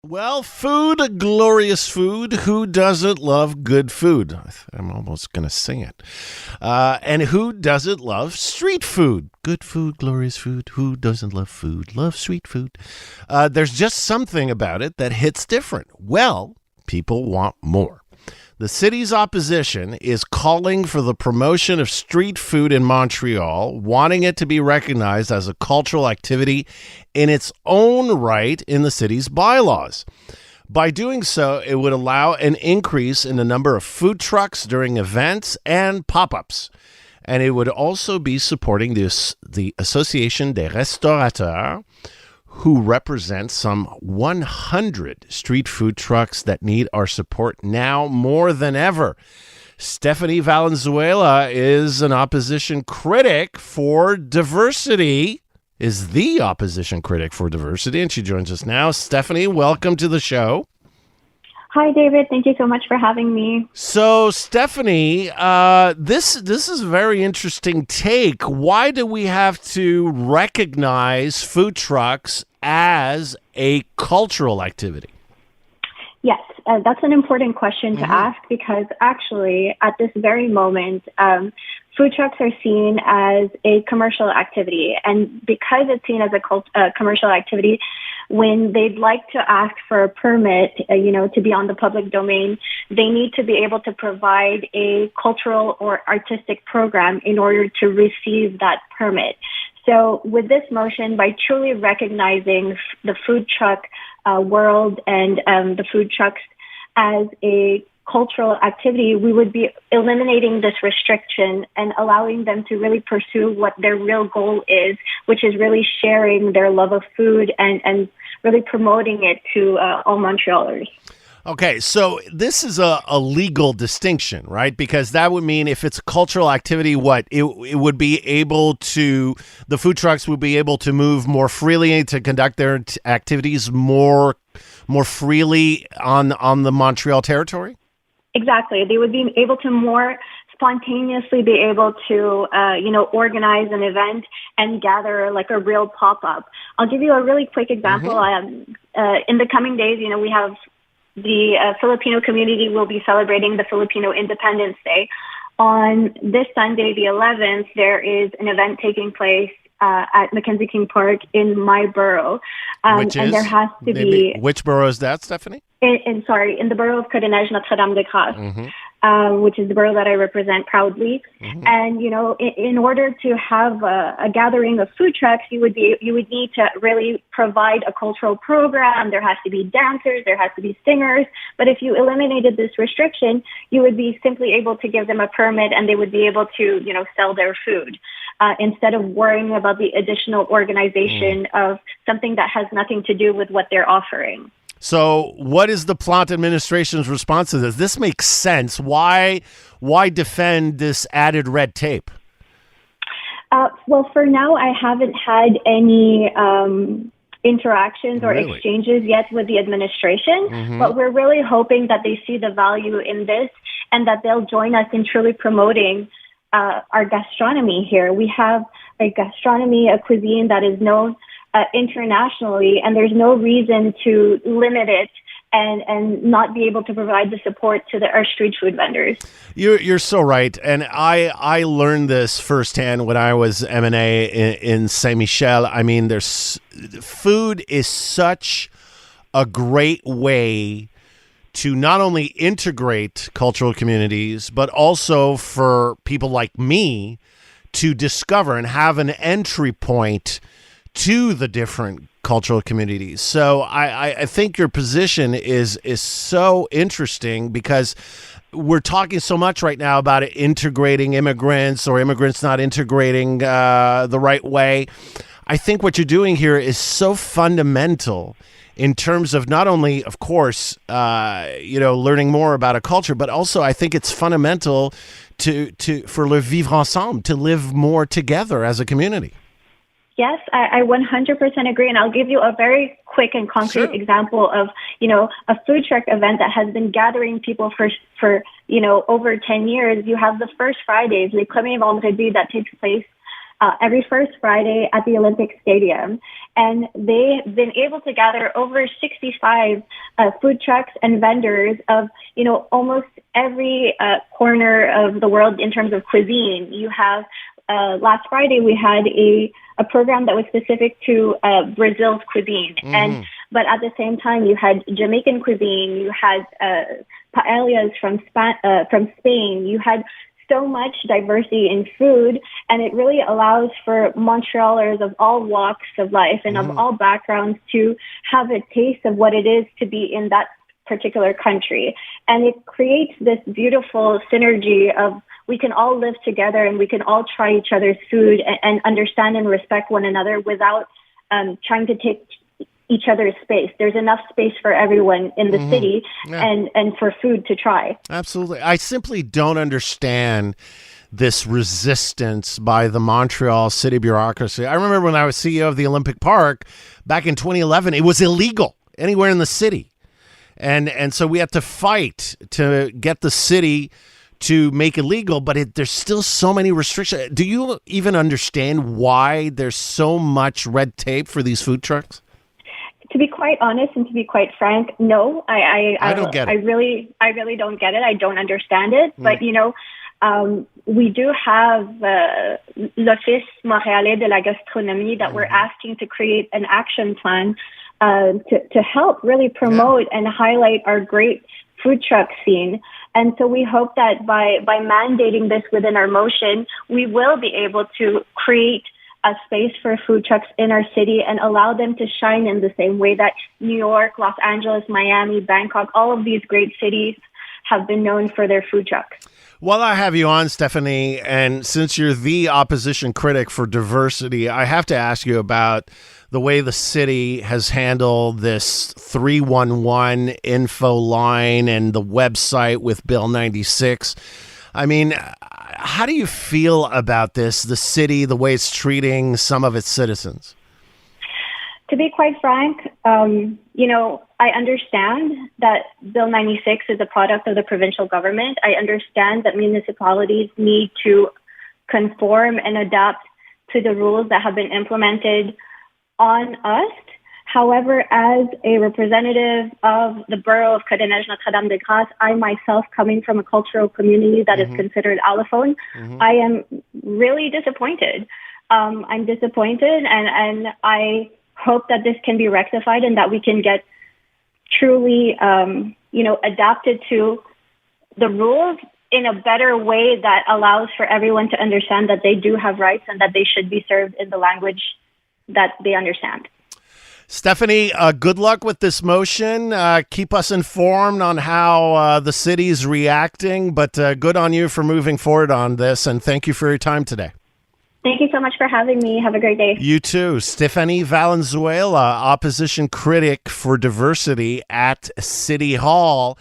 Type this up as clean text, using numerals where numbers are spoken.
Well, food, glorious food. Who doesn't love good food? I'm almost going to sing it. And who doesn't love street food? Good food, glorious food. Who doesn't love food? Love street food. There's just something about it that hits different. Well, people want more. The city's opposition is calling for the promotion of street food in Montreal, wanting it to be recognized as a cultural activity in its own right in the city's bylaws. By doing so, it would allow an increase in the number of food trucks during events and pop-ups. And it would also be supporting the Association des Restaurateurs, who represents some 100 street food trucks that need our support now more than ever. Stephanie Valenzuela is an opposition critic for diversity, is the opposition critic for diversity, and she joins us now. Stephanie, welcome to the show. Hi, David. Thank you so much for having me. So, Stephanie, this is a very interesting take. Why do we have to recognize food trucks as a cultural activity? Yes, that's an important question to ask because actually, at this very moment, food trucks are seen as a commercial activity. And because it's seen as a commercial activity, when they'd like to ask for a permit, to be on the public domain, they need to be able to provide a cultural or artistic program in order to receive that permit. So with this motion, by truly recognizing the food truck world and the food trucks as a cultural activity, we would be eliminating this restriction and allowing them to really pursue what their real goal is, which is really sharing their love of food and really promoting it to all Montrealers. Okay, so this is a legal distinction, right? Because that would mean if it's a cultural activity, it would be able to, the food trucks would be able to move more freely to conduct their activities more freely on the Montreal territory? Exactly. They would be able to more spontaneously be able to, organize an event and gather like a real pop-up. I'll give you a really quick example. In the coming days, we have the Filipino community will be celebrating the Filipino Independence Day. On this Sunday, the 11th, there is an event taking place at Mackenzie King Park in my borough. Which is? And there has to be... Which borough is that, Stephanie? In the borough of Côte-des-Neiges, Notre-Dame-des-Grâces, which is the borough that I represent proudly. And, in order to have a gathering of food trucks, you would need to really provide a cultural program. There has to be dancers, there has to be singers. But if you eliminated this restriction, you would be simply able to give them a permit and they would be able to, sell their food. Instead of worrying about the additional organization of something that has nothing to do with what they're offering. So what is the Plante administration's response to this? This makes sense. Why defend this added red tape? Well, for now, I haven't had any interactions or exchanges yet with the administration, but we're really hoping that they see the value in this and that they'll join us in truly promoting our gastronomy here. We have a gastronomy, a cuisine that is known internationally, and there's no reason to limit it and not be able to provide the support to our street food vendors. You're so right, and I learned this firsthand when I was M&A in Saint Michel. I mean, food is such a great way to not only integrate cultural communities, but also for people like me to discover and have an entry point to the different cultural communities. So I think your position is so interesting because we're talking so much right now about integrating immigrants or immigrants not integrating the right way. I think what you're doing here is so fundamental in terms of not only, of course, learning more about a culture, but also I think it's fundamental for le vivre ensemble, to live more together as a community. Yes, I 100% agree. And I'll give you a very quick and concrete example of, a food truck event that has been gathering people for over 10 years. You have the first Fridays, Les Premiers Vendredis, that takes place every first Friday at the Olympic Stadium. And they've been able to gather over 65 food trucks and vendors of, almost every corner of the world in terms of cuisine. You have, last Friday, we had a program that was specific to Brazil's cuisine. But at the same time, you had Jamaican cuisine, you had paellas from Spain, you had so much diversity in food, and it really allows for Montrealers of all walks of life and of all backgrounds to have a taste of what it is to be in that particular country. And it creates this beautiful synergy of we can all live together and we can all try each other's food and understand and respect one another without trying to take each other's space. There's enough space for everyone in the city and for food to try. Absolutely. I simply don't understand this resistance by the Montreal city bureaucracy. I remember when I was CEO of the Olympic Park back in 2011, it was illegal anywhere in the city. And so we had to fight to get the city to make it legal, but there's still so many restrictions. Do you even understand why there's so much red tape for these food trucks? To be quite honest and to be quite frank, no, I don't get it. I really don't get it. I don't understand it. But, we do have l'Office Montréalais de la Gastronomie that we're asking to create an action plan to help really promote and highlight our great food truck scene. And so we hope that by mandating this within our motion, we will be able to create a space for food trucks in our city and allow them to shine in the same way that New York, Los Angeles, Miami, Bangkok, all of these great cities have been known for their food trucks. While I have you on, Stephanie, and since you're the opposition critic for diversity, I have to ask you about the way the city has handled this 311 info line and the website with Bill 96. I mean, how do you feel about this, the city, the way it's treating some of its citizens? To be quite frank, I understand that Bill 96 is a product of the provincial government. I understand that municipalities need to conform and adapt to the rules that have been implemented on us. However, as a representative of the borough of Côte-des-Neiges-Notre-Dame-des-Grâces, I myself, coming from a cultural community that is considered allophone, I am really disappointed. I'm disappointed, and I hope that this can be rectified and that we can get truly, adapted to the rules in a better way that allows for everyone to understand that they do have rights and that they should be served in the language that they understand. Stephanie, good luck with this motion. Keep us informed on how the city's reacting, but good on you for moving forward on this, and thank you for your time today. Thank you so much for having me. Have a great day. You too. Stephanie Valenzuela, opposition critic for diversity at City Hall.